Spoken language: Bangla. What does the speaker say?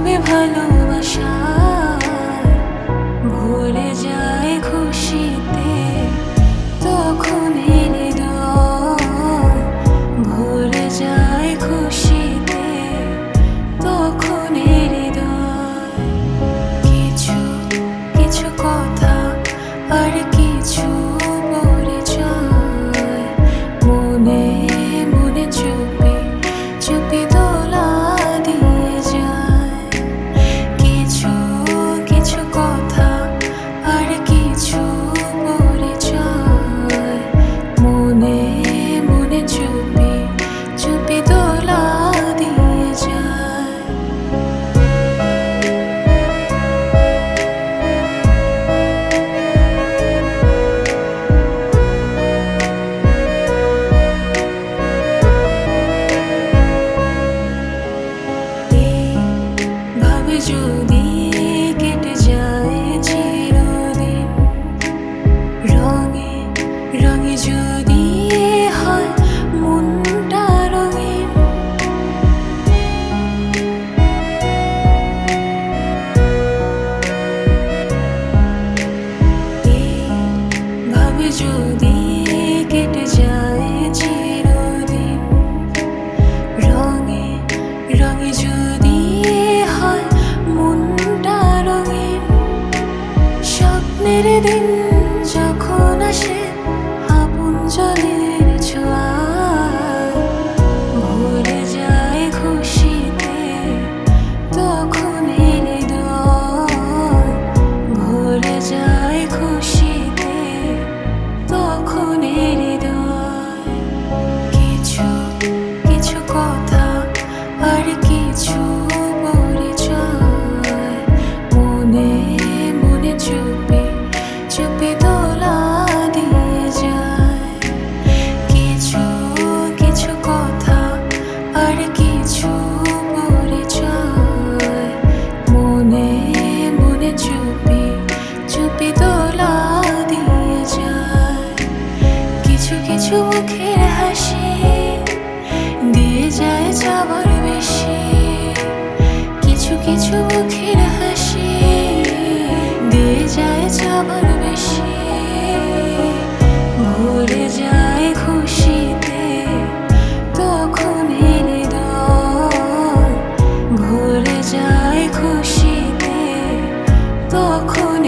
তুমি ভালোবাসায় ভুলে যায় খুশিতে, তখন হৃদয় ভুলে যায় খুশিতে, তখন হৃদয় কিছু কিছু কথা আর কিছু পরিচয় মনে মনে চুপি চুপি দোলা দিয়ে যায়। কিছু কিছু কথা আর কিছু পরিচয় মনে মনে চুপি চুপি দোলা দিয়ে যায়। ভাবে যদি কেটে যায় চিরদিন, রঙে রঙে যদি হয় মনটা রঙিন, ভাবে যদি কেটে যায় চিরদিন, রঙে রঙে যদি হয় মনটা রঙিন, স্বপ্নের দিন যখন আসে আপন জলের ছোঁয়ায় ভুলে যায় খুশিতে, তখন হৃদয় ভুলে যায় খুশিতে, তখন হৃদয় কিছু কিছু কথা আর কিছু পরিচয় মনে মনে চুপি চুপি দোলা দিয়ে যায়। কিছু কিছু কথা আর কিছু পরিচয় মনে মনে চুপি চুপি দোলা দিয়ে যায়। কিছু কিছু মুখের হাসি দিয়ে যায় যাবার বেশি, কিছু কিছু মুখের হাসি দিয়ে যায় যাবার বেশি, ভুলে যায় খুশিতে, তখন হৃদয় ভুলে যায় খুশিতে, তখন